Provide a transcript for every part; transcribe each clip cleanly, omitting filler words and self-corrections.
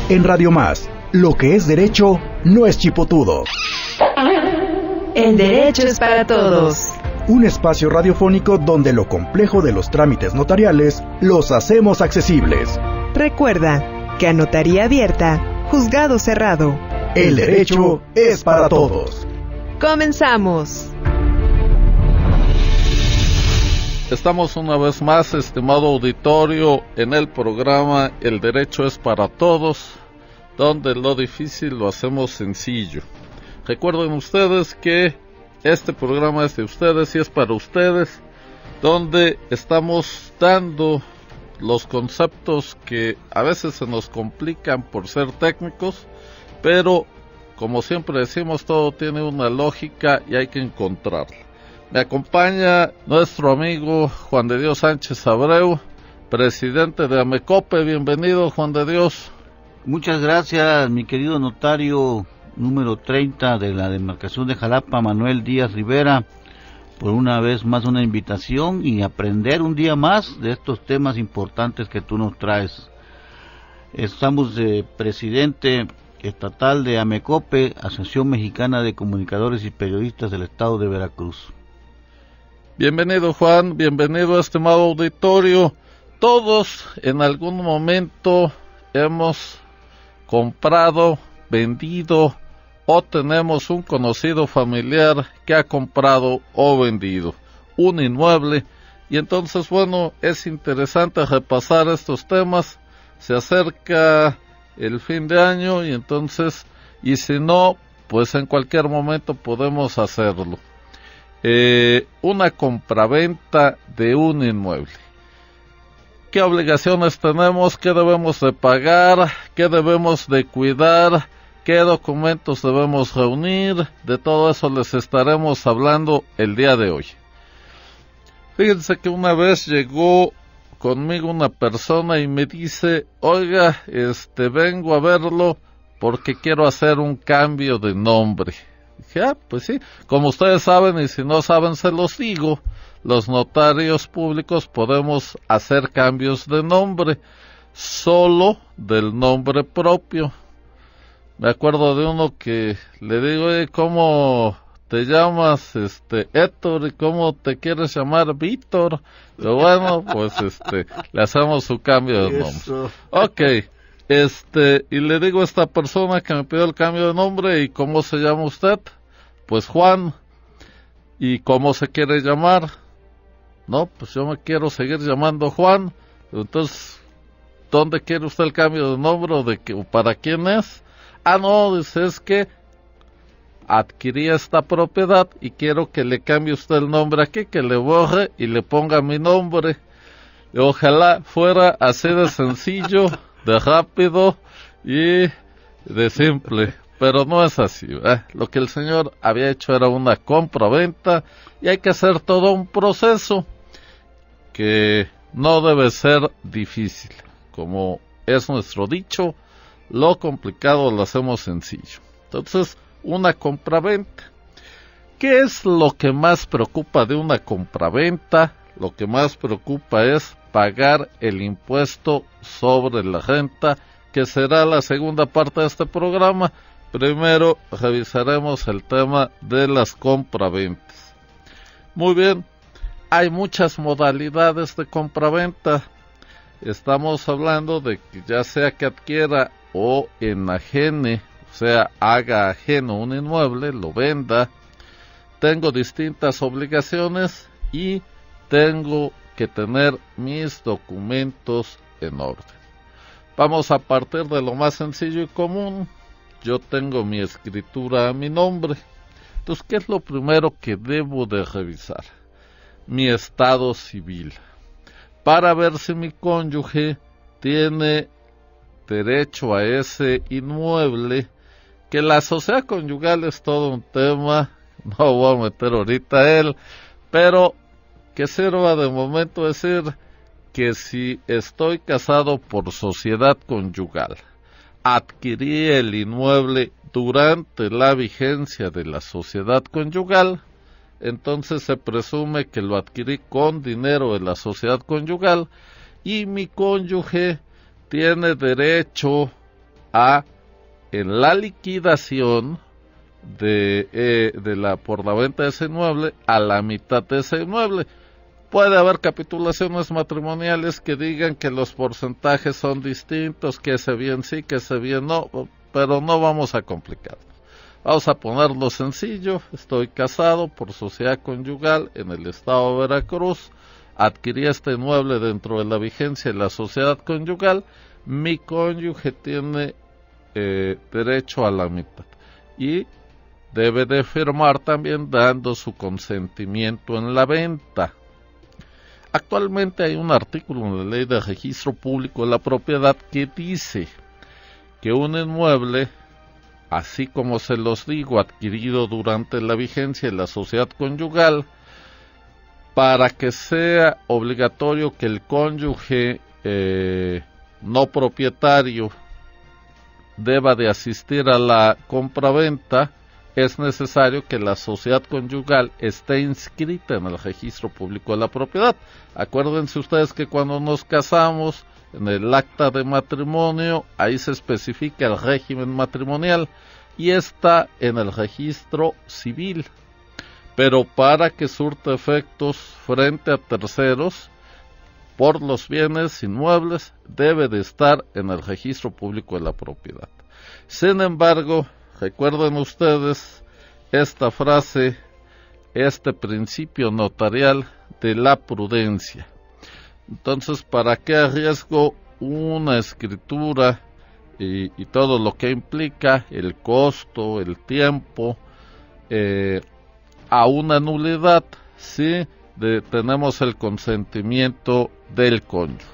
En Radio Más, lo que es derecho no es chipotudo. El derecho es para todos. Un espacio radiofónico donde lo complejo de los trámites notariales los hacemos accesibles. Recuerda que a notaría abierta, juzgado cerrado. El derecho es para todos. ¡Comenzamos! Estamos una vez más, estimado auditorio, en el programa El Derecho es para Todos, donde lo difícil lo hacemos sencillo. Recuerden ustedes que este programa es de ustedes y es para ustedes, donde estamos dando los conceptos que a veces se nos complican por ser técnicos, pero como siempre decimos, todo tiene una lógica y hay que encontrarla. Me acompaña nuestro amigo Juan de Dios Sánchez Abreu, presidente de Amecope. Bienvenido, Juan de Dios. Muchas gracias, mi querido notario número 30 de la demarcación de Jalapa, Manuel Díaz Rivera, por una vez más una invitación y aprender un día más de estos temas importantes que tú nos traes. Estamos de presidente estatal de Amecope, Asociación Mexicana de Comunicadores y Periodistas del Estado de Veracruz. Bienvenido, Juan, bienvenido, estimado auditorio. Todos en algún momento hemos comprado, vendido o tenemos un conocido familiar que ha comprado o vendido un inmueble, y entonces, bueno, es interesante repasar estos temas. Se acerca el fin de año y entonces, y si no, pues en cualquier momento podemos hacerlo. Una compraventa de un inmueble. ¿Qué obligaciones tenemos? ¿Qué debemos de pagar? ¿Qué debemos de cuidar? ¿Qué documentos debemos reunir? De todo eso les estaremos hablando el día de hoy. Fíjense que una vez llegó conmigo una persona y me dice: oiga, vengo a verlo porque quiero hacer un cambio de nombre. Dije, pues sí, como ustedes saben, y si no saben se los digo, los notarios públicos podemos hacer cambios de nombre, solo del nombre propio. Me acuerdo de uno que le digo: ¿cómo te llamas, Héctor? ¿Y cómo te quieres llamar, Víctor? Pero bueno, pues le hacemos su cambio de nombre. Ok, y le digo a esta persona que me pidió el cambio de nombre: ¿y cómo se llama usted? Pues Juan. ¿Y cómo se quiere llamar? No, pues yo me quiero seguir llamando Juan. Entonces, ¿dónde quiere usted el cambio de nombre o para quién es? Ah, no, dice, es que adquirí esta propiedad y quiero que le cambie usted el nombre aquí, que le borre y le ponga mi nombre. Y ojalá fuera así de sencillo, de rápido y de simple, pero no es así, ¿eh? Lo que el señor había hecho era una compra-venta y hay que hacer todo un proceso que no debe ser difícil. Como es nuestro dicho, lo complicado lo hacemos sencillo. Entonces, una compraventa. ¿Qué es lo que más preocupa de una compraventa? Lo que más preocupa es pagar el impuesto sobre la renta, que será la segunda parte de este programa. Primero revisaremos el tema de las compraventas. Muy bien, hay muchas modalidades de compraventa. Estamos hablando de que ya sea que adquiera o enajene, o sea, haga ajeno un inmueble, lo venda. Tengo distintas obligaciones y tengo que tener mis documentos en orden. Vamos a partir de lo más sencillo y común. Yo tengo mi escritura a mi nombre. Entonces, ¿qué es lo primero que debo de revisar? Mi estado civil, para ver si mi cónyuge tiene derecho a ese inmueble, que la sociedad conyugal es todo un tema, no voy a meter ahorita a él, pero que sirva de momento decir que si estoy casado por sociedad conyugal, adquirí el inmueble durante la vigencia de la sociedad conyugal, entonces se presume que lo adquirí con dinero de la sociedad conyugal y mi cónyuge tiene derecho en la liquidación por la venta de ese inmueble a la mitad de ese inmueble. Puede haber capitulaciones matrimoniales que digan que los porcentajes son distintos, que ese bien sí, que ese bien no, pero no vamos a complicarnos. Vamos a ponerlo sencillo. Estoy casado por sociedad conyugal en el estado de Veracruz. Adquirí este inmueble dentro de la vigencia de la sociedad conyugal. Mi cónyuge tiene derecho a la mitad y debe de firmar también dando su consentimiento en la venta. Actualmente hay un artículo en la Ley de Registro Público de la Propiedad que dice que un inmueble, así como se los digo, adquirido durante la vigencia de la sociedad conyugal, para que sea obligatorio que el cónyuge no propietario deba de asistir a la compraventa, es necesario que la sociedad conyugal esté inscrita en el Registro Público de la Propiedad. Acuérdense ustedes que cuando nos casamos, en el acta de matrimonio, ahí se especifica el régimen matrimonial y está en el registro civil. Pero para que surta efectos frente a terceros, por los bienes inmuebles, debe de estar en el Registro Público de la Propiedad. Sin embargo, recuerden ustedes esta frase, este principio notarial de la prudencia. Entonces, ¿para qué arriesgo una escritura y todo lo que implica, el costo, el tiempo, a una nulidad si tenemos el consentimiento del cónyuge?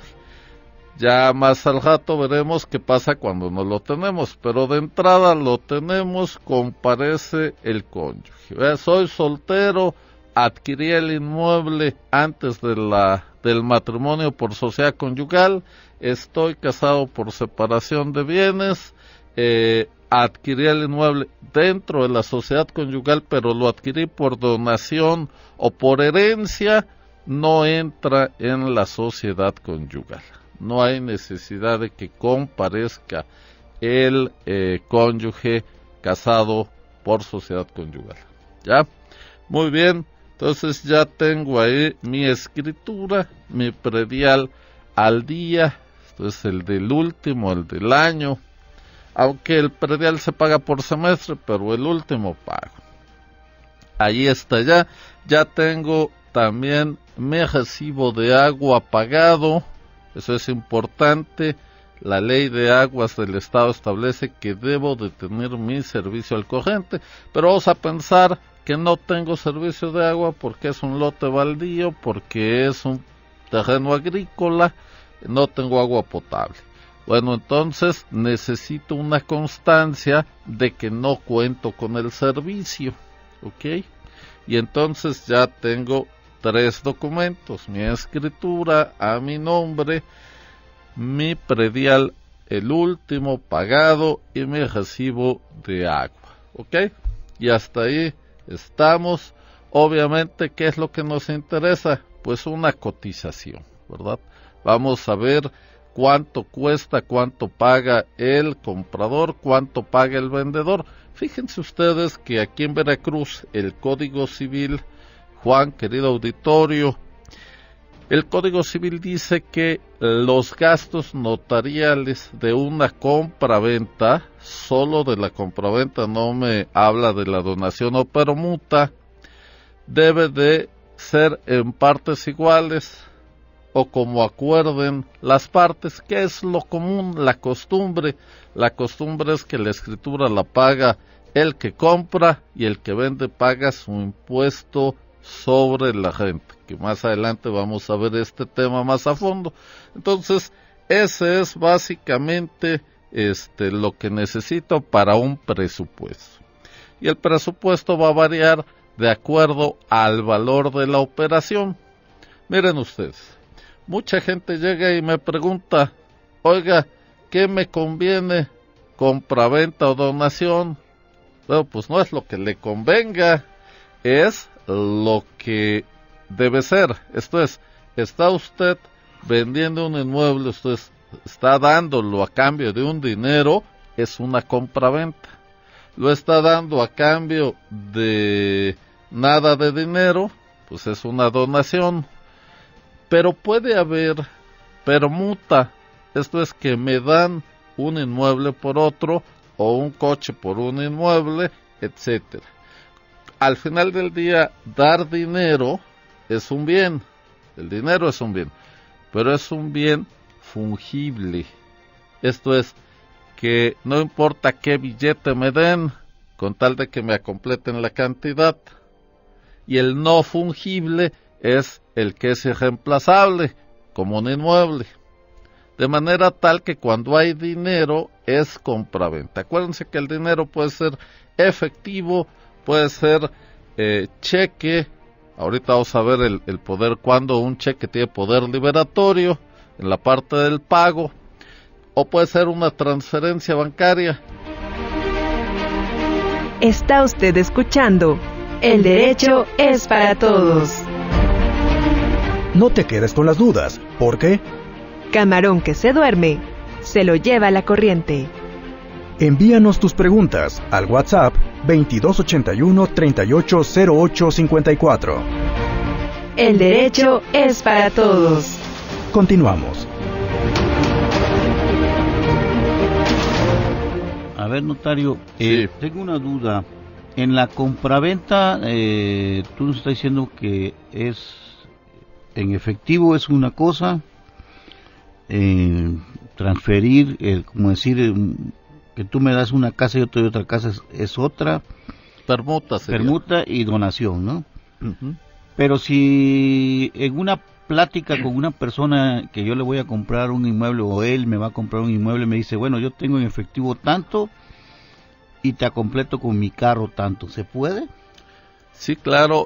Ya más al rato veremos qué pasa cuando no lo tenemos, pero de entrada lo tenemos, comparece el cónyuge. Soy soltero, adquirí el inmueble antes del matrimonio por sociedad conyugal, estoy casado por separación de bienes, adquirí el inmueble dentro de la sociedad conyugal, pero lo adquirí por donación o por herencia, no entra en la sociedad conyugal. No hay necesidad de que comparezca el cónyuge casado por sociedad conyugal. ¿Ya? Muy bien, entonces ya tengo ahí mi escritura, mi predial al día, esto es el del último, el del año, aunque el predial se paga por semestre, pero el último pago. Ahí está ya tengo también mi recibo de agua pagado. Eso es importante. La ley de aguas del estado establece que debo de tener mi servicio al corriente, pero vamos a pensar que no tengo servicio de agua porque es un lote baldío, porque es un terreno agrícola, no tengo agua potable. Bueno, entonces necesito una constancia de que no cuento con el servicio, ¿ok? Y entonces ya tengo 3 documentos: mi escritura a mi nombre, mi predial, el último pagado, y mi recibo de agua, ¿ok? Y hasta ahí estamos. Obviamente, ¿qué es lo que nos interesa? Pues una cotización, ¿verdad? Vamos a ver cuánto cuesta, cuánto paga el comprador, cuánto paga el vendedor. Fíjense ustedes que aquí en Veracruz el Código Civil, Juan, querido auditorio, el Código Civil dice que los gastos notariales de una compraventa, solo de la compraventa, no me habla de la donación o permuta, debe de ser en partes iguales o como acuerden las partes, que es lo común, la costumbre. La costumbre es que la escritura la paga el que compra y el que vende paga su impuesto sobre la renta, que más adelante vamos a ver este tema más a fondo. Entonces, ese es básicamente lo que necesito para un presupuesto. Y el presupuesto va a variar de acuerdo al valor de la operación. Miren ustedes, mucha gente llega y me pregunta: oiga, ¿qué me conviene? ¿Compraventa o donación? Bueno, pues no es lo que le convenga, es lo que debe ser. Esto es, está usted vendiendo un inmueble, usted está dándolo a cambio de un dinero, es una compraventa. Lo está dando a cambio de nada de dinero, pues es una donación. Pero puede haber permuta, esto es que me dan un inmueble por otro o un coche por un inmueble, etcétera. Al final del día, dar dinero es un bien, el dinero es un bien, pero es un bien fungible. Esto es que no importa qué billete me den, con tal de que me completen la cantidad. Y el no fungible es el que es irreemplazable, como un inmueble. De manera tal que cuando hay dinero es compraventa. Acuérdense que el dinero puede ser efectivo, puede ser cheque. Ahorita vamos a ver el poder, cuando un cheque tiene poder liberatorio en la parte del pago, o puede ser una transferencia bancaria. Está usted escuchando El Derecho es para Todos. No te quedes con las dudas, porque Camarón que se duerme, se lo lleva la corriente. envíanos tus preguntas al WhatsApp 2281-380854. El Derecho es para Todos. Continuamos. A ver, notario, Sí. tengo una duda. En la compraventa, tú nos estás diciendo que es en efectivo es una cosa, transferir, como decir, que tú me das una casa y yo te doy otra casa es otra, Permuta sería. permuta y donación, ¿no? Uh-huh. Pero si en una plática con una persona que yo le voy a comprar un inmueble o él me va a comprar un inmueble, me dice, bueno, yo tengo en efectivo tanto y te completo con mi carro tanto, ¿se puede? Sí, claro.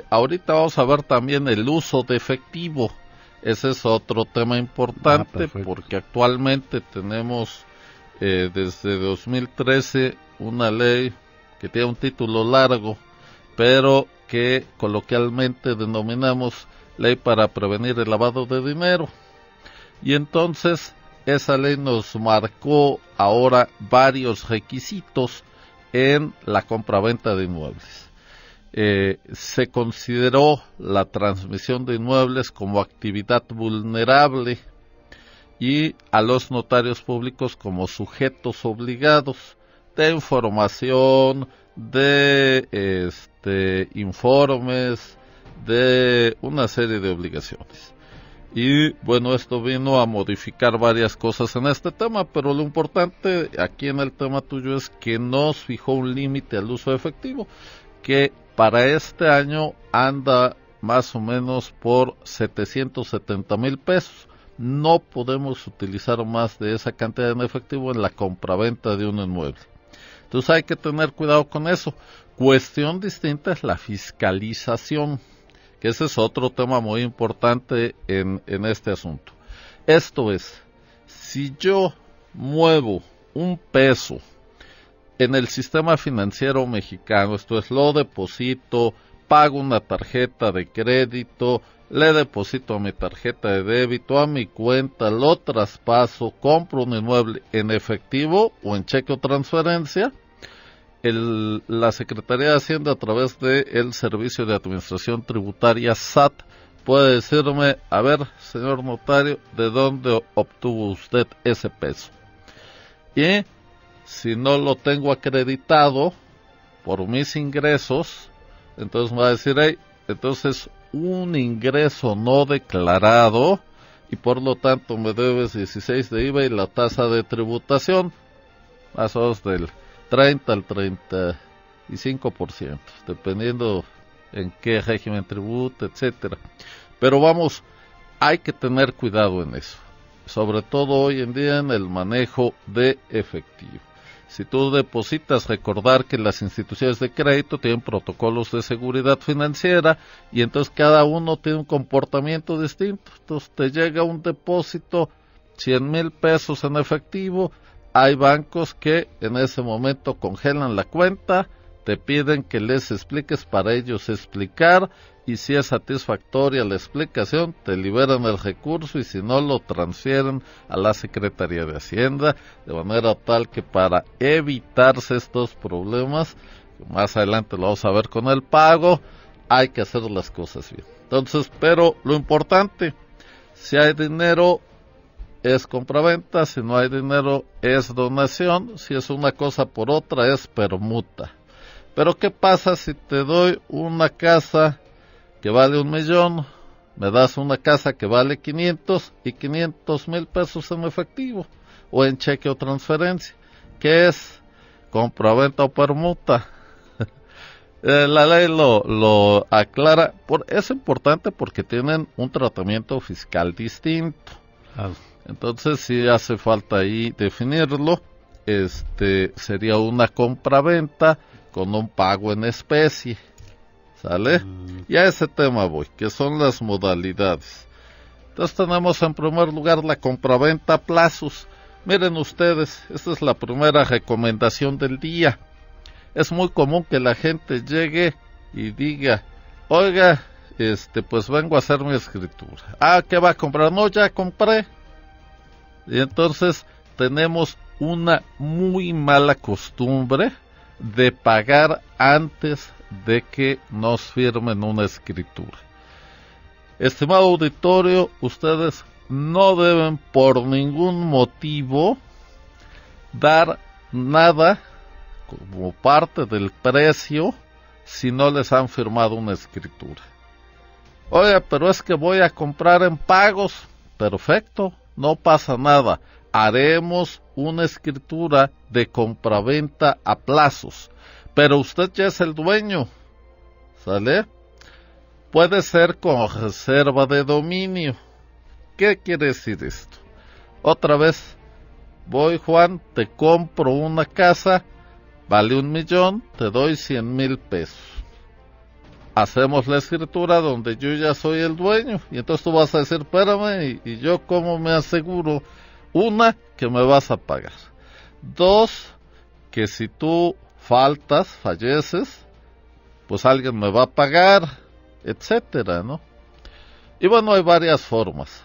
Ahorita vamos a ver también el uso de efectivo. Ese es otro tema importante, perfecto. porque actualmente tenemos desde 2013 una ley que tiene un título largo, pero que coloquialmente denominamos Ley para Prevenir el Lavado de Dinero. Y entonces esa ley nos marcó ahora varios requisitos en la compraventa de inmuebles. Se consideró la transmisión de inmuebles como actividad vulnerable y a los notarios públicos como sujetos obligados de información, de informes, de una serie de obligaciones. Y bueno, esto vino a modificar varias cosas en este tema, pero lo importante aquí en el tema tuyo es que nos fijó un límite al uso efectivo, que para este año anda más o menos por 770,000 pesos. No podemos utilizar más de esa cantidad en efectivo en la compraventa de un inmueble. Entonces hay que tener cuidado con eso. Cuestión distinta es la fiscalización, que ese es otro tema muy importante en este asunto. Esto es, si yo muevo un peso en el sistema financiero mexicano, esto es, lo deposito, pago una tarjeta de crédito, le deposito a mi tarjeta de débito, a mi cuenta, lo traspaso, compro un inmueble en efectivo o en cheque o transferencia, la Secretaría de Hacienda, a través del Servicio de Administración Tributaria SAT, puede decirme, a ver, señor notario, ¿de dónde obtuvo usted ese peso? Y si no lo tengo acreditado por mis ingresos, entonces me va a decir, hey, entonces un ingreso no declarado y por lo tanto me debes 16 de IVA y la tasa de tributación más o menos del 30 al 35%, dependiendo en qué régimen tributa, etcétera. Pero vamos, hay que tener cuidado en eso, sobre todo hoy en día en el manejo de efectivo. Si tú depositas, recordar que las instituciones de crédito tienen protocolos de seguridad financiera y entonces cada uno tiene un comportamiento distinto. Entonces te llega un depósito, 100,000 pesos en efectivo, hay bancos que en ese momento congelan la cuenta, te piden que les expliques para ellos explicar, y si es satisfactoria la explicación, te liberan el recurso, y si no, lo transfieren a la Secretaría de Hacienda, de manera tal que para evitarse estos problemas, más adelante lo vamos a ver con el pago, hay que hacer las cosas bien. Entonces, pero lo importante, si hay dinero es compraventa, si no hay dinero es donación, si es una cosa por otra es permuta. Pero ¿qué pasa si te doy una casa que vale 1,000,000, me das una casa que vale 500 y 500,000 pesos en efectivo, o en cheque o transferencia? ¿Qué es compraventa o permuta? La ley lo aclara. Es importante porque tienen un tratamiento fiscal distinto. Entonces sí hace falta ahí definirlo. Sería una compraventa con un pago en especie, ¿sale? Y a ese tema voy, que son las modalidades. Entonces tenemos en primer lugar la compraventa a plazos. Miren ustedes, esta es la primera recomendación del día. Es muy común que la gente llegue y diga, oiga, pues vengo a hacer mi escritura. ¿Qué va a comprar? No, ya compré. Y entonces tenemos una muy mala costumbre de pagar antes de que nos firmen una escritura. Estimado auditorio, ustedes no deben por ningún motivo dar nada como parte del precio si no les han firmado una escritura. Oye, pero es que voy a comprar en pagos. Perfecto, no pasa nada. Haremos una escritura de compraventa a plazos, pero usted ya es el dueño, ¿sale? Puede ser con reserva de dominio. ¿Qué quiere decir esto? Otra vez, voy, Juan, te compro una casa, vale 1,000,000, te doy 100,000 pesos. Hacemos la escritura donde yo ya soy el dueño, y entonces tú vas a decir, espérame, y yo cómo me aseguro. Una, que me vas a pagar. Dos, que si tú falleces, pues alguien me va a pagar, etcétera, ¿no? Y bueno, hay varias formas.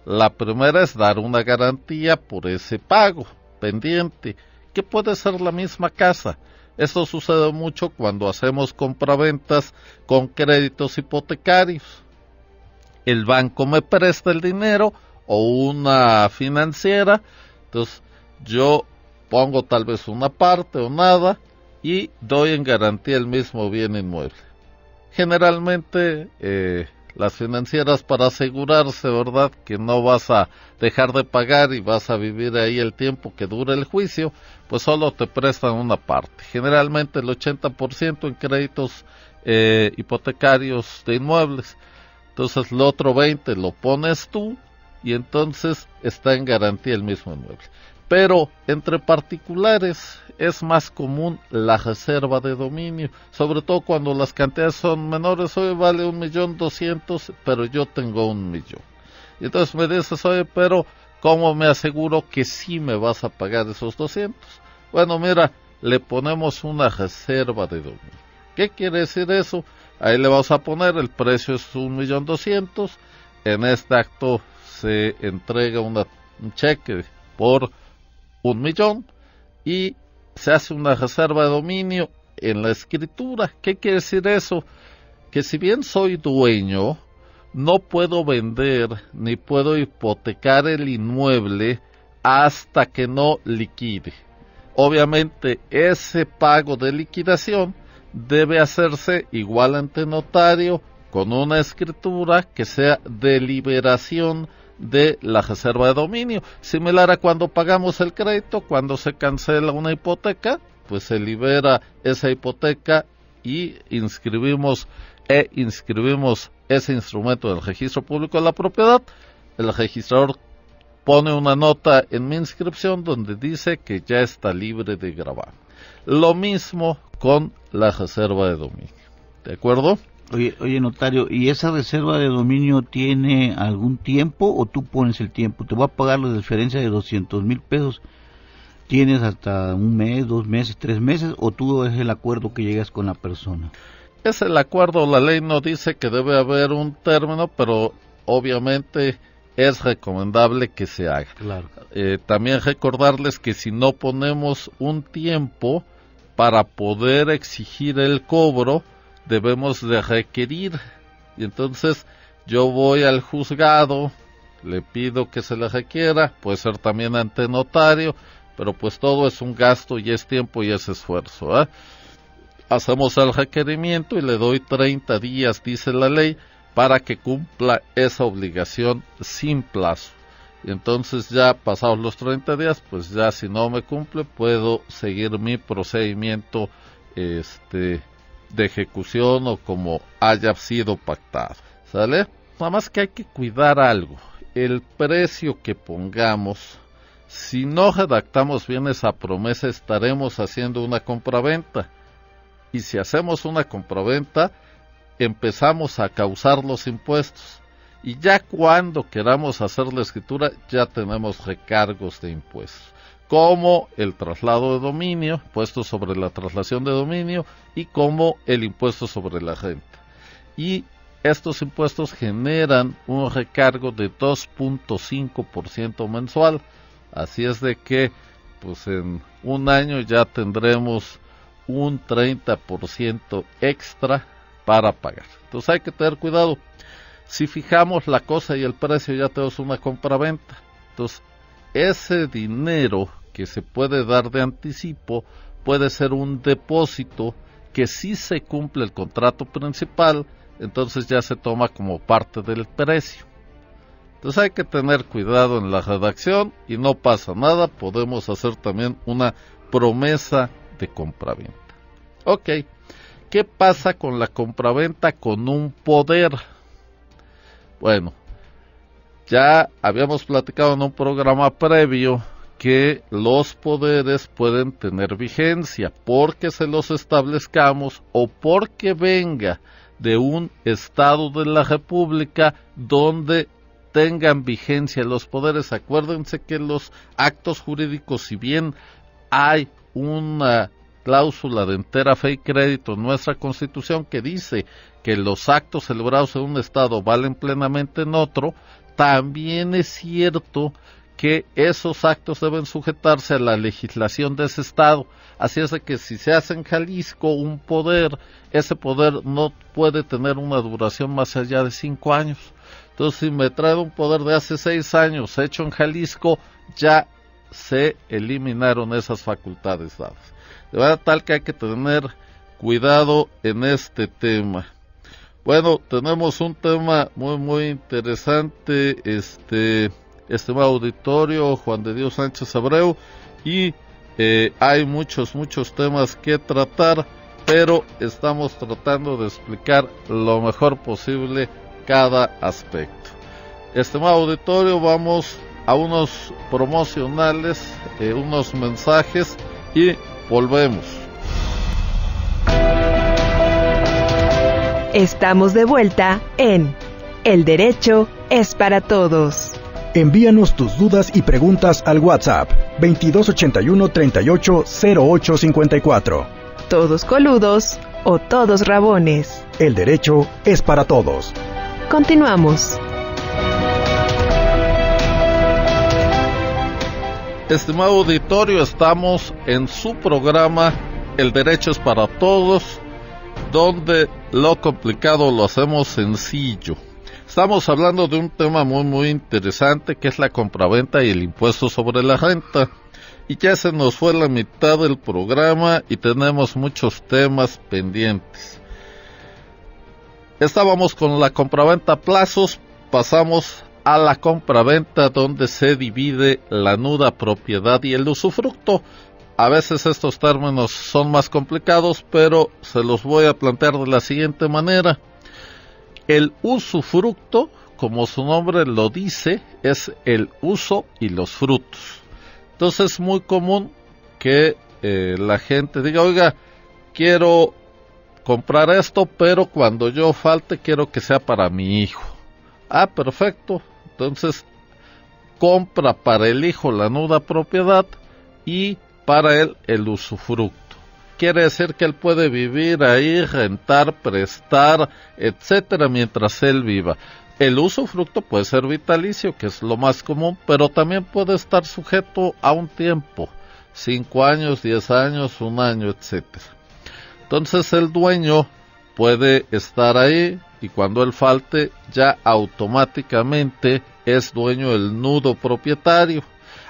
La primera es dar una garantía por ese pago pendiente, que puede ser la misma casa. Esto sucede mucho cuando hacemos compraventas con créditos hipotecarios. El banco me presta el dinero, o una financiera, entonces yo pongo tal vez una parte o nada y doy en garantía el mismo bien inmueble. Generalmente las financieras, para asegurarse, ¿verdad?, que no vas a dejar de pagar y vas a vivir ahí el tiempo que dure el juicio, pues solo te prestan una parte, generalmente el 80% en créditos hipotecarios de inmuebles. Entonces el otro 20% lo pones tú, y entonces está en garantía el mismo inmueble. Pero entre particulares es más común la reserva de dominio, sobre todo cuando las cantidades son menores. Hoy vale 1,200,000, pero yo tengo 1,000,000. Y entonces me dices, oye, pero ¿cómo me aseguro que sí me vas a pagar esos 200? Bueno, mira, le ponemos una reserva de dominio. ¿Qué quiere decir eso? Ahí le vamos a poner, el precio es 1,200,000, en este acto se entrega un cheque por 1,000,000 y se hace una reserva de dominio en la escritura. ¿Qué quiere decir eso? Que si bien soy dueño, no puedo vender ni puedo hipotecar el inmueble hasta que no liquide. Obviamente ese pago de liquidación debe hacerse igual ante notario, con una escritura que sea de liberación de la reserva de dominio, similar a cuando pagamos el crédito. Cuando se cancela una hipoteca, pues se libera esa hipoteca y inscribimos ese instrumento en el registro público de la propiedad. El registrador pone una nota en mi inscripción donde dice que ya está libre de gravamen. Lo mismo con la reserva de dominio, ¿de acuerdo? Oye, notario, ¿y esa reserva de dominio tiene algún tiempo o tú pones el tiempo? Te voy a pagar la diferencia de 200,000 pesos. tienes hasta un mes, 2 meses, 3 meses, o tú es el acuerdo que llegas con la persona? Es el acuerdo, la ley no dice que debe haber un término, pero obviamente es recomendable que se haga. Claro. También recordarles que si no ponemos un tiempo para poder exigir el cobro, debemos de requerir. Y entonces yo voy al juzgado, le pido que se le requiera, puede ser también ante notario, pero pues todo es un gasto y es tiempo y es esfuerzo, ¿eh? Hacemos el requerimiento y le doy 30 días, dice la ley, para que cumpla esa obligación sin plazo. Y entonces ya pasados los 30 días, pues ya si no me cumple, puedo seguir mi procedimiento de ejecución o como haya sido pactado. ¿Sale? Nada más que hay que cuidar algo. El precio que pongamos, si no redactamos bien esa promesa, estaremos haciendo una compraventa. Y si hacemos una compraventa, empezamos a causar los impuestos. Y ya cuando queramos hacer la escritura, ya tenemos recargos de impuestos, como el traslado de dominio, impuesto sobre la traslación de dominio, y como el impuesto sobre la renta. Y estos impuestos generan un recargo de 2.5% mensual. Así es de que, pues en un año ya tendremos un 30% extra para pagar. Entonces hay que tener cuidado. Si fijamos la cosa y el precio, ya tenemos una compraventa. Entonces, ese dinero que se puede dar de anticipo puede ser un depósito que si se cumple el contrato principal, entonces ya se toma como parte del precio. Entonces hay que tener cuidado en la redacción y no pasa nada, podemos hacer también una promesa de compraventa. Ok, ¿qué pasa con la compraventa con un poder? Bueno, ya habíamos platicado en un programa previo que los poderes pueden tener vigencia porque se los establezcamos o porque venga de un estado de la República donde tengan vigencia los poderes. Acuérdense que los actos jurídicos, si bien hay una cláusula de entera fe y crédito en nuestra Constitución que dice que los actos celebrados en un estado valen plenamente en otro, también es cierto que esos actos deben sujetarse a la legislación de ese estado. Así es de que si se hace en Jalisco un poder, ese poder no puede tener una duración más allá de 5 años. Entonces, si me trae un poder de hace 6 años hecho en Jalisco, ya se eliminaron esas facultades dadas. De verdad tal que hay que tener cuidado en este tema. Bueno, tenemos un tema muy interesante, estimado auditorio, Juan de Dios Sánchez Abreu, y hay muchos temas que tratar, pero estamos tratando de explicar lo mejor posible cada aspecto. Estimado auditorio, vamos a unos promocionales, unos mensajes y volvemos. Estamos de vuelta en El Derecho es para Todos. Envíanos tus dudas y preguntas al WhatsApp 2281 38 08 54. Todos coludos o todos rabones. El derecho es para todos. Continuamos. Estimado auditorio, estamos en su programa El Derecho es para Todos, donde lo complicado lo hacemos sencillo. Estamos hablando de un tema muy interesante, que es la compraventa y el impuesto sobre la renta. Y ya se nos fue la mitad del programa y tenemos muchos temas pendientes. Estábamos con la compraventa a plazos, pasamos a la compraventa donde se divide la nuda propiedad y el usufructo. A veces estos términos son más complicados, pero se los voy a plantear de la siguiente manera. El usufructo, como su nombre lo dice, es el uso y los frutos. Entonces es muy común que la gente diga, oiga, quiero comprar esto, pero cuando yo falte quiero que sea para mi hijo. Ah, perfecto. Entonces compra para el hijo la nuda propiedad, y para él el usufructo. Quiere decir que él puede vivir ahí, rentar, prestar, etcétera, mientras él viva. El usufructo puede ser vitalicio, que es lo más común, pero también puede estar sujeto a un tiempo, 5 años, 10 años, 1 año, etcétera. Entonces el dueño puede estar ahí y cuando él falte ya automáticamente es dueño del nudo propietario.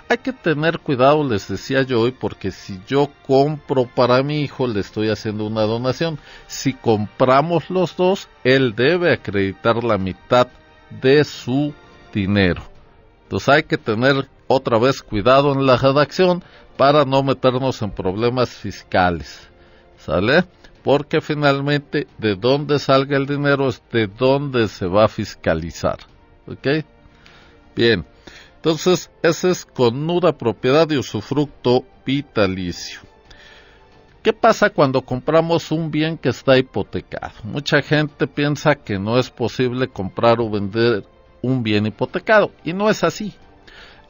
Hay que tener cuidado, les decía yo hoy, porque si yo compro para mi hijo, le estoy haciendo una donación. Si compramos los dos, él debe acreditar la mitad de su dinero. Entonces hay que tener otra vez cuidado en la redacción para no meternos en problemas fiscales. ¿Sale? Porque finalmente de dónde salga el dinero es de dónde se va a fiscalizar. ¿Ok? Bien. Entonces, ese es con nuda propiedad de usufructo vitalicio. ¿Qué pasa cuando compramos un bien que está hipotecado? Mucha gente piensa que no es posible comprar o vender un bien hipotecado, y no es así.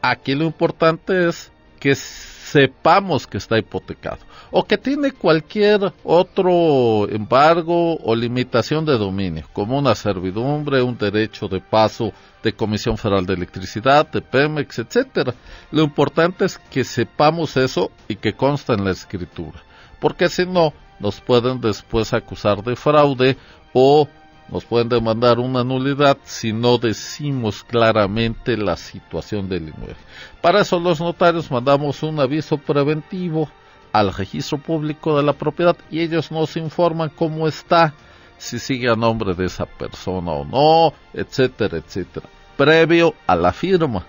Aquí lo importante es que sepamos que está hipotecado, o que tiene cualquier otro embargo o limitación de dominio, como una servidumbre, un derecho de paso de Comisión Federal de Electricidad, de Pemex, etcétera. Lo importante es que sepamos eso y que consta en la escritura, porque si no, nos pueden después acusar de fraude o nos pueden demandar una nulidad si no decimos claramente la situación del inmueble. Para eso los notarios mandamos un aviso preventivo al registro público de la propiedad y ellos nos informan cómo está, si sigue a nombre de esa persona o no, etcétera, etcétera, previo a la firma.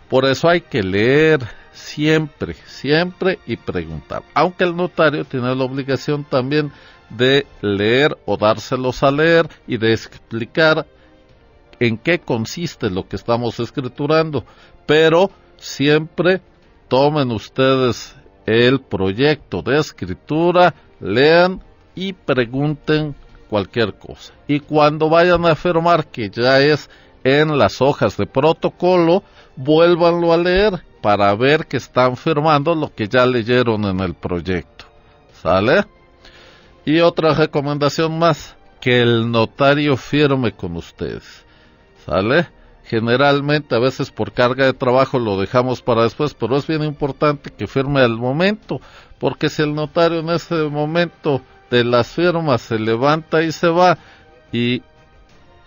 Por eso hay que leer siempre, siempre y preguntar, aunque el notario tiene la obligación también de leer o dárselos a leer y de explicar en qué consiste lo que estamos escriturando, pero siempre tomen ustedes el proyecto de escritura, lean y pregunten cualquier cosa. Y cuando vayan a firmar, que ya es en las hojas de protocolo, vuélvanlo a leer para ver que están firmando lo que ya leyeron en el proyecto. ¿Sale? Y otra recomendación más, que el notario firme con ustedes. ¿Sale? Generalmente, a veces por carga de trabajo lo dejamos para después, pero es bien importante que firme al momento, porque si el notario en ese momento de las firmas se levanta y se va, y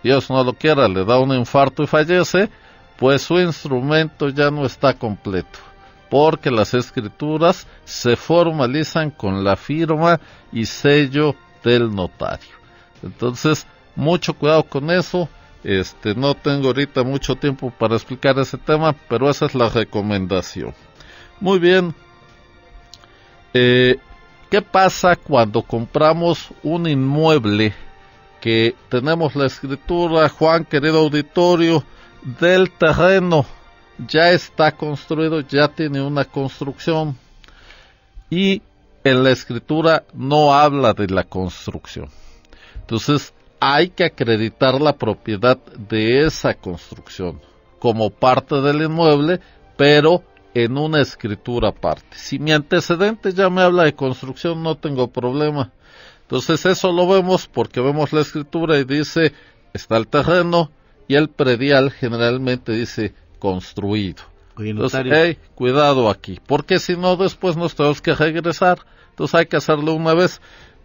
Dios no lo quiera, le da un infarto y fallece, pues su instrumento ya no está completo, porque las escrituras se formalizan con la firma y sello del notario. Entonces, mucho cuidado con eso. No tengo ahorita mucho tiempo para explicar ese tema, pero esa es la recomendación. Muy bien. ¿Qué pasa cuando compramos un inmueble que tenemos la escritura, Juan, querido auditorio, del terreno? Ya está construido, ya tiene una construcción y en la escritura no habla de la construcción. Entonces hay que acreditar la propiedad de esa construcción como parte del inmueble, pero en una escritura aparte. Si mi antecedente ya me habla de construcción, no tengo problema. Entonces eso lo vemos porque vemos la escritura y dice, está el terreno, y el predial generalmente dice construido. Oye, entonces, hey, cuidado aquí, porque si no después nos tenemos que regresar. Entonces hay que hacerlo una vez.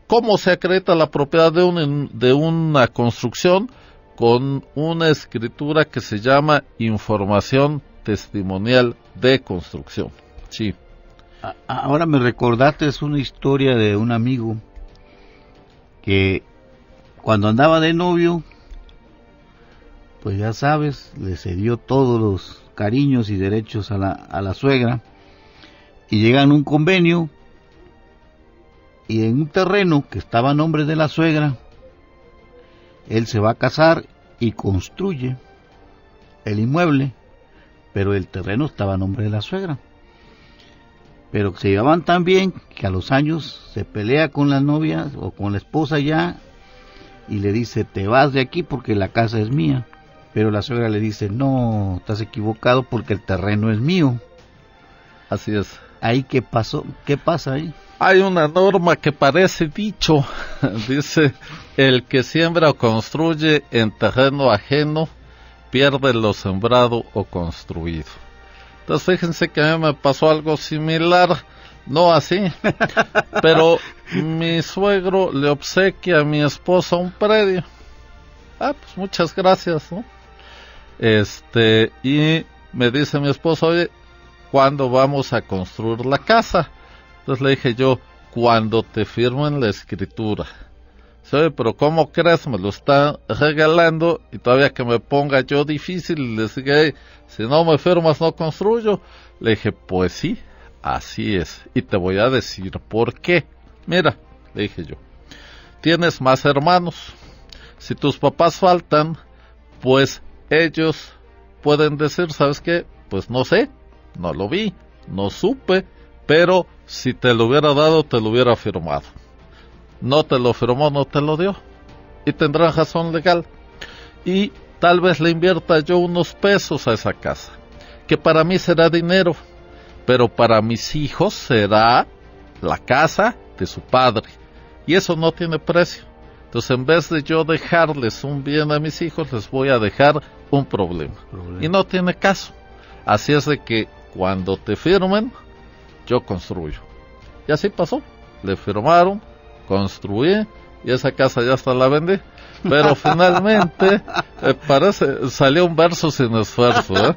¿Cómo se acredita la propiedad de una construcción? Con una escritura que se llama información testimonial de construcción. Sí. Ahora me recordaste, es una historia de un amigo que cuando andaba de novio, pues ya sabes, le cedió todos los cariños y derechos a la suegra, y llegan a un convenio, y en un terreno que estaba a nombre de la suegra, él se va a casar y construye el inmueble, pero el terreno estaba a nombre de la suegra. Pero se llevaban tan bien que a los años se pelea con la novia o con la esposa ya, y le dice, te vas de aquí porque la casa es mía. Pero la suegra le dice, no, estás equivocado porque el terreno es mío. Así es. ¿Ahí qué pasó? ¿Qué pasa ahí? Hay una norma que parece dicho, dice, el que siembra o construye en terreno ajeno, pierde lo sembrado o construido. Entonces fíjense que a mí me pasó algo similar, no así, pero mi suegro le obsequia a mi esposa un predio. Pues muchas gracias, ¿no? Y me dice mi esposa, oye, ¿cuándo vamos a construir la casa? Entonces le dije yo, cuando te firmen la escritura. Oye, pero ¿cómo crees? Me lo están regalando y todavía que me ponga yo difícil y le dije, si no me firmas no construyo. Le dije, pues sí, así es. Y te voy a decir por qué. Mira, le dije yo, tienes más hermanos. Si tus papás faltan, pues ellos pueden decir, ¿sabes qué? Pues no sé, no lo vi, no supe, pero si te lo hubiera dado, te lo hubiera firmado. No te lo firmó, no te lo dio. Y tendrán razón legal. Y tal vez le invierta yo unos pesos a esa casa, que para mí será dinero, pero para mis hijos será la casa de su padre. Y eso no tiene precio. Entonces, en vez de yo dejarles un bien a mis hijos, les voy a dejar un problema. Y no tiene caso. Así es de que cuando te firmen, yo construyo. Y así pasó. Le firmaron, construí, y esa casa ya hasta la vendí. Pero finalmente, salió un verso sin esfuerzo, ¿eh?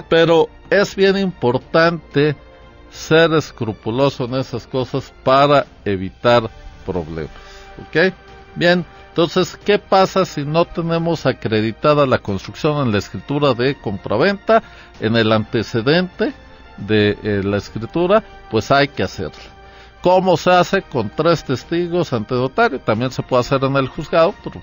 Pero es bien importante ser escrupuloso en esas cosas para evitar problemas. ¿Ok? Bien, entonces, ¿qué pasa si no tenemos acreditada la construcción en la escritura de compraventa, en el antecedente de la escritura? Pues hay que hacerla. ¿Cómo se hace? Con 3 testigos ante notario. También se puede hacer en el juzgado, pero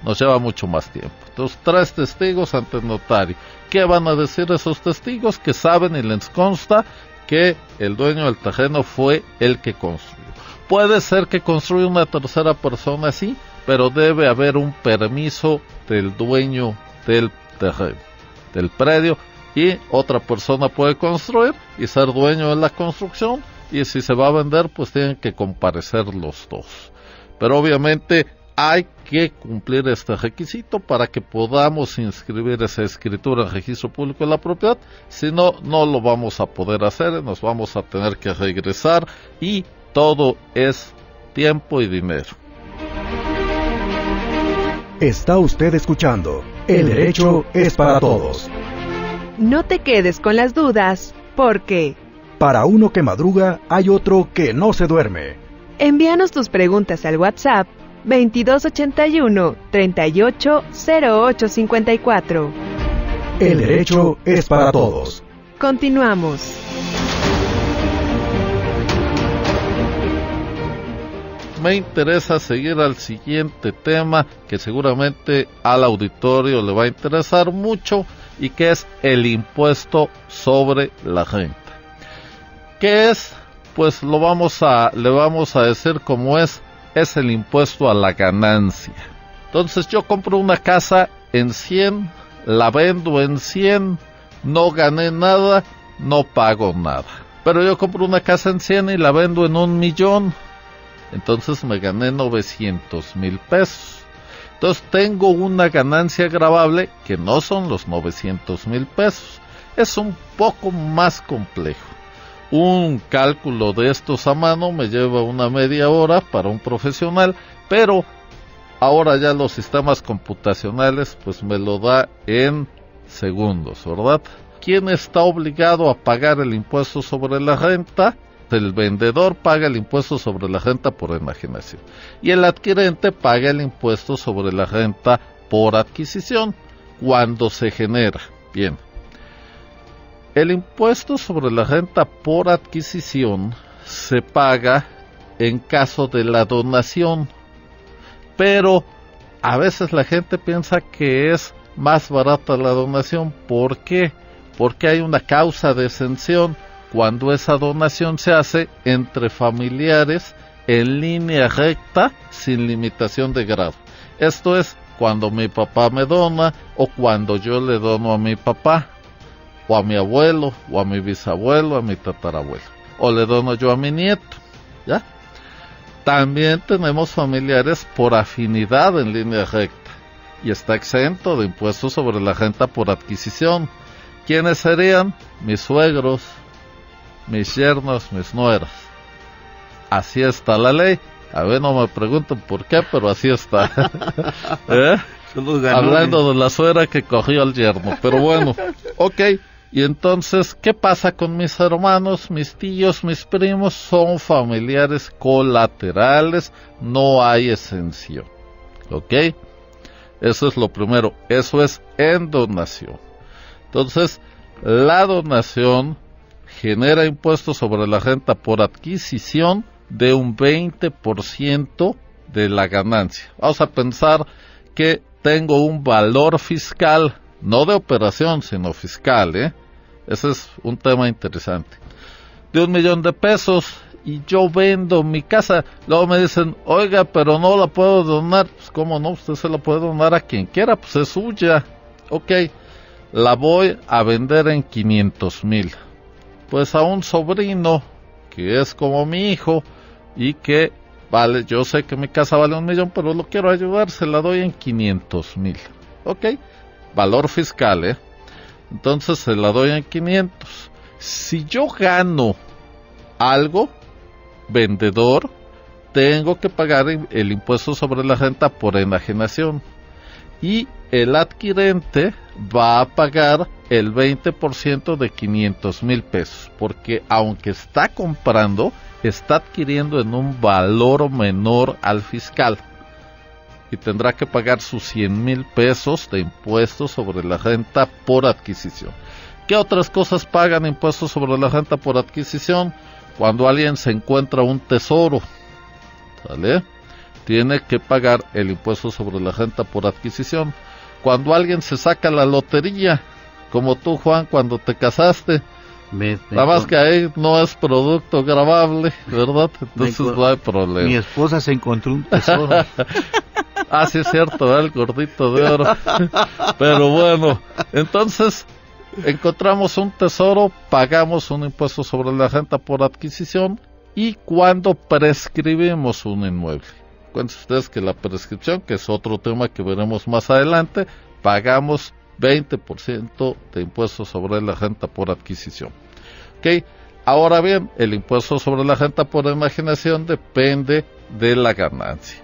nos lleva mucho más tiempo. Entonces, 3 testigos ante notario. ¿Qué van a decir esos testigos? Que saben y les consta que el dueño del terreno fue el que construyó. Puede ser que construya una tercera persona, sí, pero debe haber un permiso del dueño del terreno, del predio, y otra persona puede construir y ser dueño de la construcción, y si se va a vender, pues tienen que comparecer los dos. Pero obviamente hay que cumplir este requisito para que podamos inscribir esa escritura en registro público de la propiedad. Si no, no lo vamos a poder hacer, nos vamos a tener que regresar, y todo es tiempo y dinero. Está usted escuchando El Derecho es para Todos. No te quedes con las dudas, porque para uno que madruga, hay otro que no se duerme. Envíanos tus preguntas al WhatsApp 2281 380854. El Derecho es para Todos. Continuamos. Me interesa seguir al siguiente tema que seguramente al auditorio le va a interesar mucho, y que es el impuesto sobre la renta. ¿Qué es? Pues le vamos a decir cómo es el impuesto a la ganancia. Entonces, yo compro una casa en 100, la vendo en 100, no gané nada, no pago nada. Pero yo compro una casa en 100 y la vendo en 1,000,000, entonces me gané 900,000 pesos. Entonces tengo una ganancia gravable que no son los 900,000 pesos. Es un poco más complejo. Un cálculo de estos a mano me lleva una media hora para un profesional, pero ahora ya los sistemas computacionales pues me lo da en segundos, ¿verdad? ¿Quién está obligado a pagar el impuesto sobre la renta? El vendedor paga el impuesto sobre la renta por enajenación, y el adquirente paga el impuesto sobre la renta por adquisición cuando se genera. Bien, el impuesto sobre la renta por adquisición se paga en caso de la donación, pero a veces la gente piensa que es más barata la donación. ¿Por qué? Porque hay una causa de exención cuando esa donación se hace entre familiares en línea recta sin limitación de grado. Esto es cuando mi papá me dona o cuando yo le dono a mi papá. o a mi abuelo, o a mi bisabuelo, a mi tatarabuelo, o le dono yo a mi nieto, ¿ya? También tenemos familiares por afinidad en línea recta, y está exento de impuestos sobre la renta por adquisición. ¿Quiénes serían? Mis suegros, mis yernos, mis nueras. Así está la ley. A ver, no me pregunten por qué, pero así está. Hablando de la suegra que cogió al yerno. Pero bueno, ok. Y entonces, ¿qué pasa con mis hermanos, mis tíos, mis primos? Son familiares colaterales, no hay exención. ¿Ok? Eso es lo primero. Eso es en donación. Entonces, la donación genera impuestos sobre la renta por adquisición de un 20% de la ganancia. Vamos a pensar que tengo un valor fiscal, no de operación, sino fiscal, Ese es un tema interesante. De 1,000,000 de pesos, y yo vendo mi casa. Luego me dicen, oiga, pero no la puedo donar. Pues, ¿cómo no? Usted se la puede donar a quien quiera, pues es suya. Ok, la voy a vender en 500,000. Pues a un sobrino, que es como mi hijo, y que vale, yo sé que mi casa vale 1,000,000, pero lo quiero ayudar, se la doy en 500,000. Ok, valor fiscal, Entonces se la doy en 500. Si yo gano algo, vendedor, tengo que pagar el impuesto sobre la renta por enajenación. Y el adquirente va a pagar el 20% de 500,000 pesos. Porque aunque está comprando, está adquiriendo en un valor menor al fiscal. Y tendrá que pagar sus 100,000 pesos de impuestos sobre la renta por adquisición. ¿Qué otras cosas pagan impuestos sobre la renta por adquisición? Cuando alguien se encuentra un tesoro, ¿sale? Tiene que pagar el impuesto sobre la renta por adquisición. Cuando alguien se saca la lotería, como tú, Juan, cuando te casaste, nada más que ahí no es producto gravable, ¿verdad? Entonces no hay problema. Mi esposa se encontró un tesoro. Ah, sí es cierto, el gordito de oro. Pero bueno, entonces encontramos un tesoro, pagamos un impuesto sobre la renta por adquisición. Y cuando prescribimos un inmueble, cuenten ustedes que la prescripción, que es otro tema que veremos más adelante, pagamos 20% de impuesto sobre la renta por adquisición. Ok, ahora bien, el impuesto sobre la renta por enajenación depende de la ganancia.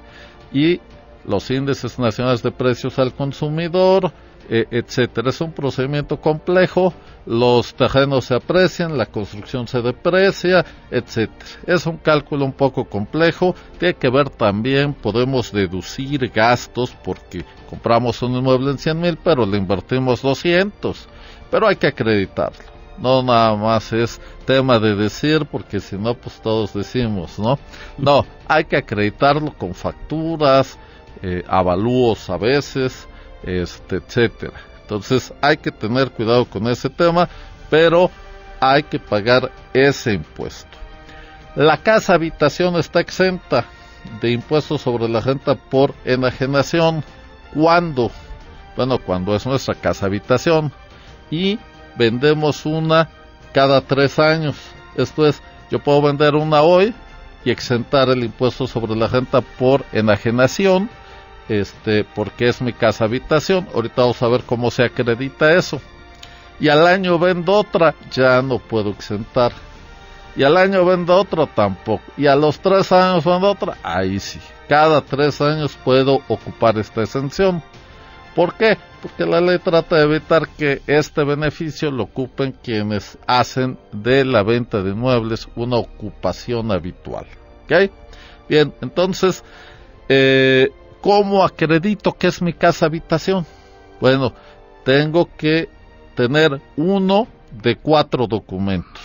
Y los índices nacionales de precios al consumidor, etcétera. Es un procedimiento complejo, los terrenos se aprecian, la construcción se deprecia, etcétera. Es un cálculo un poco complejo, tiene que ver también, podemos deducir gastos porque compramos un inmueble en 100,000, pero le invertimos 200, pero hay que acreditarlo. No nada más es tema de decir, porque si no, pues todos decimos, ¿no? No, hay que acreditarlo con facturas, avalúos a veces, etcétera. Entonces hay que tener cuidado con ese tema, pero hay que pagar ese impuesto. La casa habitación está exenta de impuestos sobre la renta por enajenación. ¿Cuándo? Bueno, cuando es nuestra casa habitación y vendemos una cada 3 años. Esto es, yo puedo vender una hoy y exentar el impuesto sobre la renta por enajenación, porque es mi casa habitación. Ahorita vamos a ver cómo se acredita eso. Y al año vendo otra, ya no puedo exentar. Y al año vendo otra, tampoco. Y a los 3 años vendo otra, ahí sí. Cada 3 años puedo ocupar esta exención. ¿Por qué? Porque la ley trata de evitar que este beneficio lo ocupen quienes hacen de la venta de inmuebles una ocupación habitual. ¿Ok? Bien, entonces, ¿cómo acredito que es mi casa habitación? Bueno, tengo que tener uno de 4 documentos.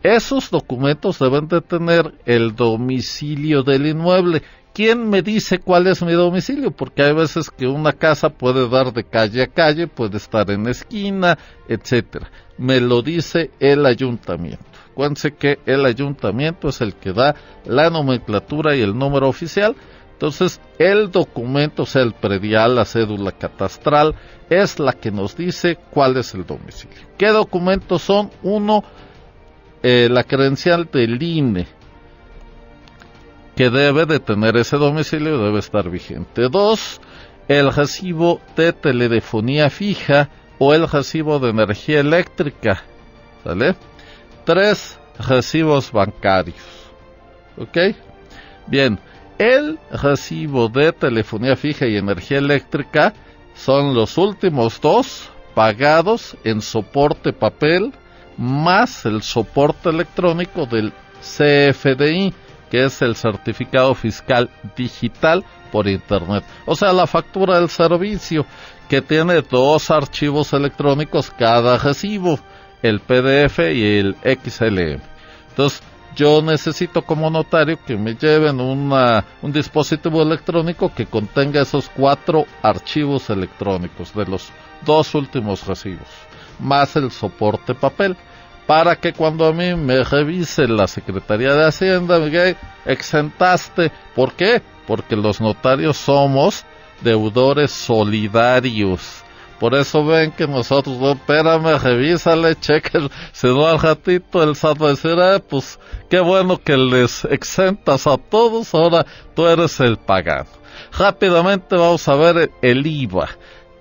Esos documentos deben de tener el domicilio del inmueble. ¿Quién me dice cuál es mi domicilio? Porque hay veces que una casa puede dar de calle a calle, puede estar en esquina, etcétera. Me lo dice el ayuntamiento. Acuérdense que el ayuntamiento es el que da la nomenclatura y el número oficial. Entonces, el documento, o sea, el predial, la cédula catastral, es la que nos dice cuál es el domicilio. ¿Qué documentos son? Uno, la credencial del INE, que debe de tener ese domicilio, debe estar vigente. 2, el recibo de telefonía fija o el recibo de energía eléctrica, ¿sale? 3, recibos bancarios, ¿ok? Bien, el recibo de telefonía fija y energía eléctrica son los últimos 2 pagados en soporte papel, más el soporte electrónico del CFDI, que es el certificado fiscal digital por internet. O sea, la factura del servicio, que tiene 2 archivos electrónicos cada recibo, el PDF y el XLM. Entonces, yo necesito como notario que me lleven un dispositivo electrónico que contenga esos 4 archivos electrónicos de los 2 últimos recibos, más el soporte papel, para que cuando a mí me revise la Secretaría de Hacienda me diga, exentaste. ¿Por qué? Porque los notarios somos deudores solidarios. Por eso ven que nosotros, no, espérame, revísale, cheque, si no al ratito el SAT va a decir, pues qué bueno que les exentas a todos, ahora tú eres el pagano. Rápidamente vamos a ver el IVA.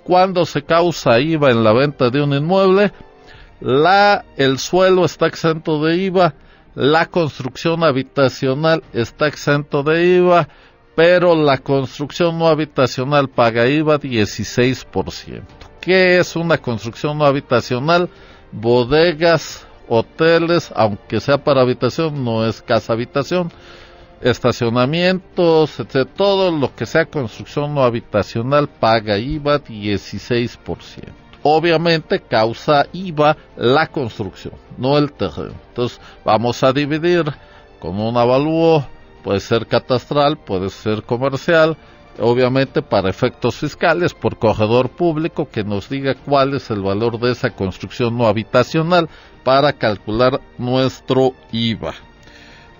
Cuando se causa IVA en la venta de un inmueble, el suelo está exento de IVA, la construcción habitacional está exento de IVA, pero la construcción no habitacional paga IVA 16%. ¿Qué es una construcción no habitacional? Bodegas, hoteles, aunque sea para habitación, no es casa habitación, estacionamientos, etc. Todo lo que sea construcción no habitacional paga IVA 16%. Obviamente causa IVA la construcción, no el terreno. Entonces vamos a dividir con un avalúo, puede ser catastral, puede ser comercial, obviamente para efectos fiscales, por corredor público, que nos diga cuál es el valor de esa construcción no habitacional para calcular nuestro IVA.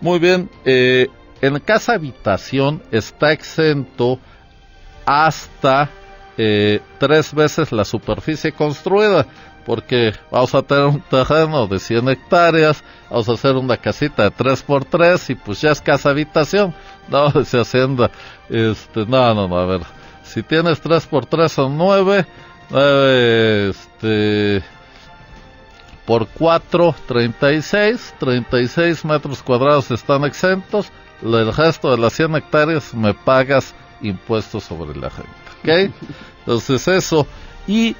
Muy bien, en casa habitación está exento hasta 3 veces la superficie construida, porque vamos a tener un terreno de 100 hectáreas, vamos a hacer una casita de 3x3 y pues ya es casa habitación. No, dice Hacienda, no, a ver, si tienes 3x3 son 9, por 4, 36 metros cuadrados están exentos, el resto de las 100 hectáreas me pagas impuestos sobre la renta, ¿ok? Entonces eso, y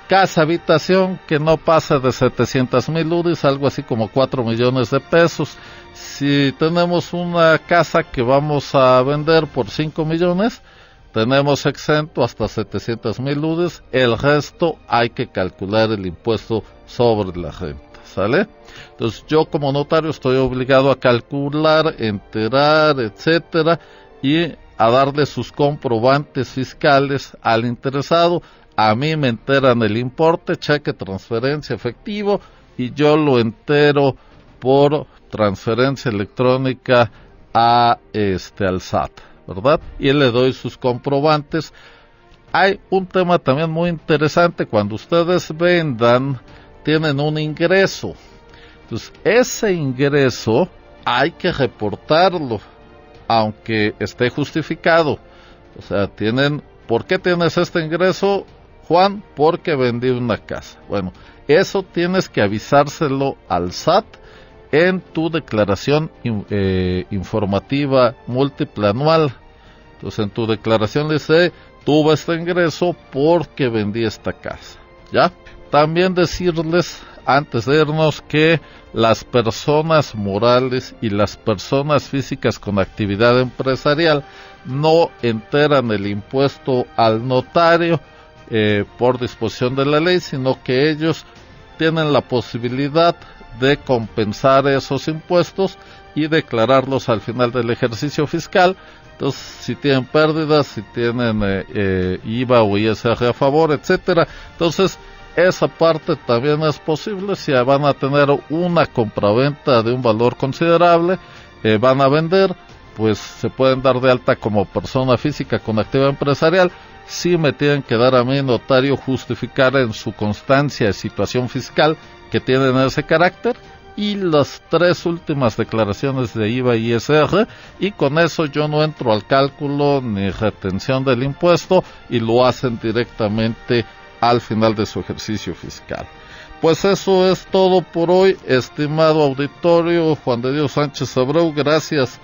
casa habitación que no pasa de 700,000 UDIs, algo así como 4 millones de pesos. Si tenemos una casa que vamos a vender por 5 millones, tenemos exento hasta 700,000 UDIs, el resto hay que calcular el impuesto sobre la renta, ¿sale? Entonces yo como notario estoy obligado a calcular, enterar, etcétera, y a darle sus comprobantes fiscales al interesado. A mí me enteran el importe, cheque, transferencia, efectivo, y yo lo entero por transferencia electrónica al SAT, ¿verdad? Y le doy sus comprobantes. Hay un tema también muy interesante: cuando ustedes vendan, tienen un ingreso. Entonces, ese ingreso hay que reportarlo, aunque esté justificado. O sea, ¿por qué tienes este ingreso, Juan? Porque vendí una casa. Bueno, eso tienes que avisárselo al SAT en tu declaración informativa múltiple anual. Entonces, en tu declaración dice, tuve este ingreso porque vendí esta casa, ¿ya? También decirles, antes de irnos, que las personas morales y las personas físicas con actividad empresarial no enteran el impuesto al notario por disposición de la ley, sino que ellos tienen la posibilidad de compensar esos impuestos y declararlos al final del ejercicio fiscal. Entonces, si tienen pérdidas, si tienen IVA o ISR a favor, etcétera, entonces esa parte también es posible. Si van a tener una compraventa de un valor considerable, van a vender, pues se pueden dar de alta como persona física con actividad empresarial, sí me tienen que dar a mí, notario, justificar en su constancia de situación fiscal que tienen ese carácter, y las 3 últimas declaraciones de IVA y ISR, y con eso yo no entro al cálculo ni retención del impuesto, y lo hacen directamente al final de su ejercicio fiscal. Pues eso es todo por hoy, estimado auditorio. Juan de Dios Sánchez Abreu, gracias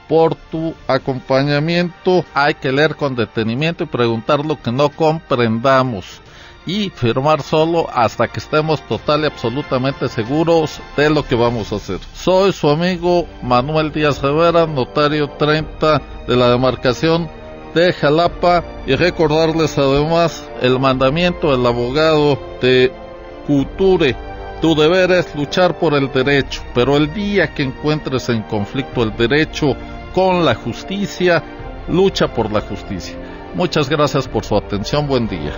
por tu acompañamiento. Hay que leer con detenimiento y preguntar lo que no comprendamos, y firmar solo hasta que estemos total y absolutamente seguros de lo que vamos a hacer. Soy su amigo Manuel Díaz Rivera, notario 30 de la demarcación de Jalapa, y recordarles además el mandamiento del abogado de Couture: tu deber es luchar por el derecho, pero el día que encuentres en conflicto el derecho con la justicia, lucha por la justicia. Muchas gracias por su atención, buen día.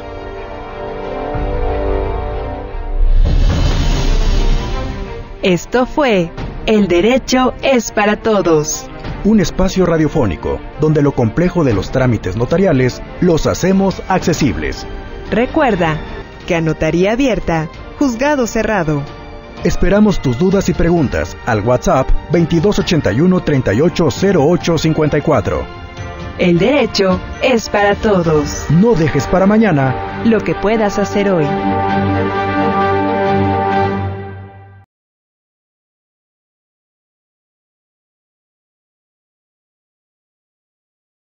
Esto fue El Derecho es para Todos. Un espacio radiofónico donde lo complejo de los trámites notariales los hacemos accesibles. Recuerda que a notaría abierta, juzgado cerrado. Esperamos tus dudas y preguntas al WhatsApp 2281 380854. El derecho es para todos. No dejes para mañana lo que puedas hacer hoy.